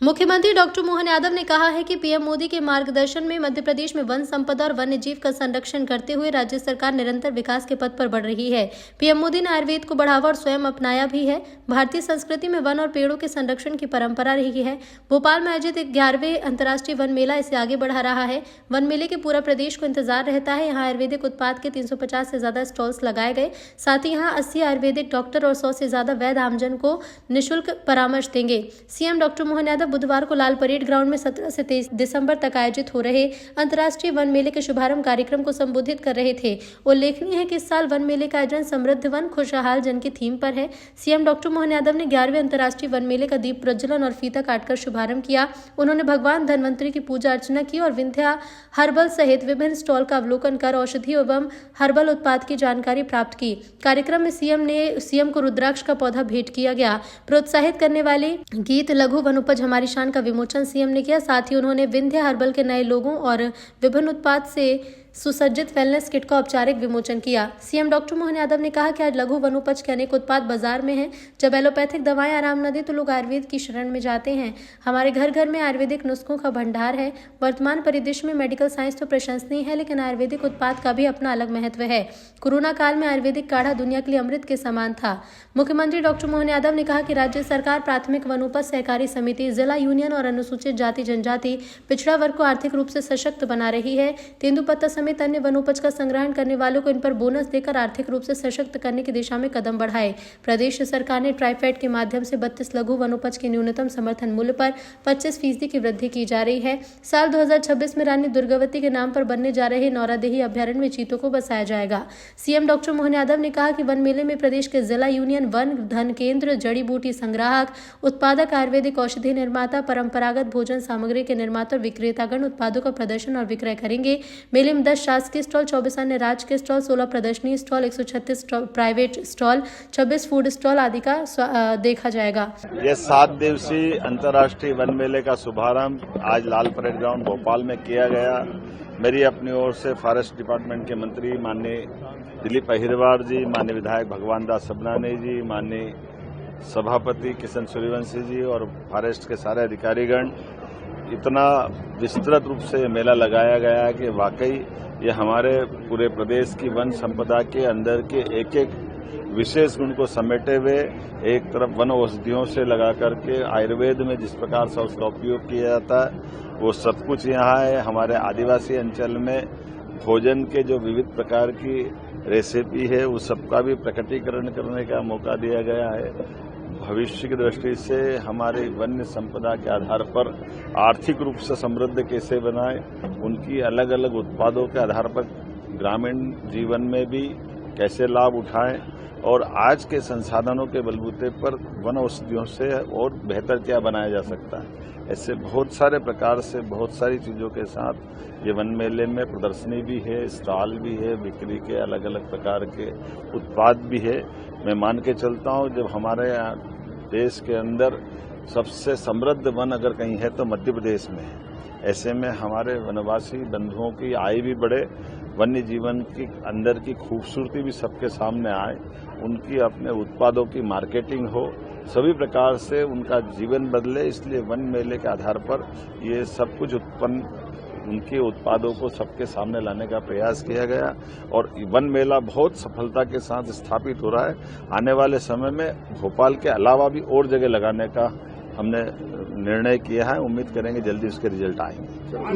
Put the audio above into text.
मुख्यमंत्री डॉक्टर मोहन यादव ने कहा है कि पीएम मोदी के मार्गदर्शन में मध्य प्रदेश में वन संपदा और वन्य जीव का संरक्षण करते हुए राज्य सरकार निरंतर विकास के पथ पर बढ़ रही है। पीएम मोदी ने आयुर्वेद को बढ़ावा और स्वयं अपनाया भी है। भारतीय संस्कृति में वन और पेड़ों के संरक्षण की परंपरा रही है। भोपाल में आयोजित 11वें अंतर्राष्ट्रीय वन मेला इसे आगे बढ़ा रहा है। वन मेले के पूरा प्रदेश को इंतजार रहता है। यहाँ आयुर्वेदिक उत्पाद के 350 से ज्यादा स्टॉल्स लगाए गए। साथ ही यहाँ 80 आयुर्वेदिक डॉक्टर और 100 से ज्यादा वैद्य आमजन को निःशुल्क परामर्श देंगे। सीएम डॉक्टर मोहन यादव बुधवार को लाल परेड ग्राउंड में 17 से 23 दिसंबर तक आयोजित हो रहे अंतर्राष्ट्रीय वन मेले के शुभारंभ कार्यक्रम को संबोधित कर रहे थे। उल्लेखनीय है कि इस साल वन मेले का आयोजन समृद्ध वन खुशहाल जन की थीम पर है। सीएम डॉक्टर मोहन यादव ने 11वें अंतर्राष्ट्रीय वन मेले का दीप प्रज्वलन और फीता काटकर शुभारंभ किया। उन्होंने भगवान धन्वंतरी की पूजा अर्चना की और विंध्या हर्बल सहित विभिन्न स्टॉल का अवलोकन कर औषधि एवं हर्बल उत्पाद की जानकारी प्राप्त की। कार्यक्रम में सीएम को रुद्राक्ष का पौधा भेंट किया गया। प्रोत्साहित करने वाले गीत लघु वनोपज हमारी शान का विमोचन सीएम ने किया। साथ ही उन्होंने विंध्या हर्बल के नए लोगों और विभिन्न उत्पाद से सुसज्जित वेलनेस किट का औपचारिक विमोचन किया। सीएम डॉक्टर मोहन यादव ने कहा कि आज लघु वनोपज के अनेक उत्पाद बाजार में हैं। जब एलोपैथिक दवाएं आराम न दे तो लोग आयुर्वेद की शरण में जाते हैं। हमारे घर घर में आयुर्वेदिक नुस्खों का भंडार है। वर्तमान परिदृश्य में मेडिकल साइंस तो प्रशंसनीय है, लेकिन आयुर्वेदिक उत्पाद का भी अपना अलग महत्व है। कोरोना काल में आयुर्वेदिक काढ़ा दुनिया के लिए अमृत के समान था। मुख्यमंत्री डॉक्टर मोहन यादव ने कहा कि राज्य सरकार प्राथमिक वनोपज सहकारी समिति, जिला यूनियन और अनुसूचित जाति जनजाति पिछड़ा वर्ग को आर्थिक रूप से सशक्त बना रही है। तेंदुपत्ता समेत अन्य वनोपज का संग्रहण करने वालों को इन पर बोनस देकर आर्थिक रूप से सशक्त करने की दिशा में कदम बढ़ाए। प्रदेश सरकार ने ट्राइफेड के माध्यम से 32 लघु वनोपज के न्यूनतम समर्थन मूल्य पर 25% की वृद्धि की जा रही है। साल 2026 में रानी दुर्गावती के नाम पर बनने जा रहे नौरादेही अभ्यारण्य में चीतों को बसाया जाएगा। सीएम डॉक्टर मोहन यादव ने कहा कि वन मेले में प्रदेश के जिला यूनियन, वन धन केंद्र, जड़ी बूटी संग्राहक, उत्पादक, आयुर्वेदिक औषधि निर्माता, परंपरागत भोजन सामग्री के निर्माता और विक्रेतागण उत्पादों का प्रदर्शन और विक्रय करेंगे। मेले में 10 शासकीय स्टॉल, 24 अन्य राज्य के स्टॉल, 16 प्रदर्शनी stall, 136 private stall, 26 food stall आदि का देखा जाएगा। ये 7 दिवसीय अंतर्राष्ट्रीय वन मेले का शुभारंभ आज लाल परेड ग्राउंड भोपाल में किया गया। मेरी अपनी ओर से फॉरेस्ट डिपार्टमेंट के मंत्री माननीय दिलीप अहिरवार जी, माननीय विधायक भगवान दास सबनानी जी, माननीय सभापति किशन सूर्यवंशी जी और फॉरेस्ट के सारे अधिकारीगण, इतना विस्तृत रूप से मेला लगाया गया है कि वाकई ये हमारे पूरे प्रदेश की वन संपदा के अंदर के एक एक विशेष गुण को समेटे हुए, एक तरफ वन औषधियों से लगा करके आयुर्वेद में जिस प्रकार से उसका उपयोग किया जाता है वो सब कुछ यहाँ है। हमारे आदिवासी अंचल में भोजन के जो विविध प्रकार की रेसिपी है उस सबका भी प्रकटीकरण करने का मौका दिया गया है। भविष्य की दृष्टि से हमारे वन्य संपदा के आधार पर आर्थिक रूप से समृद्ध कैसे बनाएं, उनकी अलग अलग उत्पादों के आधार पर ग्रामीण जीवन में भी कैसे लाभ उठाएं और आज के संसाधनों के बलबूते पर वन औषधियों से और बेहतर क्या बनाया जा सकता है। ऐसे बहुत सारे प्रकार से बहुत सारी चीज़ों के साथ ये वन मेले में प्रदर्शनी भी है, स्टॉल भी है, बिक्री के अलग अलग प्रकार के उत्पाद भी है। मैं मान के चलता हूँ जब हमारे देश के अंदर सबसे समृद्ध वन अगर कहीं है तो मध्य प्रदेश में है। ऐसे में हमारे वनवासी बंधुओं की आय भी बढ़े, वन्य जीवन की अंदर की खूबसूरती भी सबके सामने आए, उनकी अपने उत्पादों की मार्केटिंग हो, सभी प्रकार से उनका जीवन बदले। इसलिए वन मेले के आधार पर ये सब कुछ उत्पन्न उनके उत्पादों को सबके सामने लाने का प्रयास किया गया और वन मेला बहुत सफलता के साथ स्थापित हो रहा है। आने वाले समय में भोपाल के अलावा भी और जगह लगाने का हमने निर्णय किया है। उम्मीद करेंगे जल्दी उसके रिजल्ट आएंगे।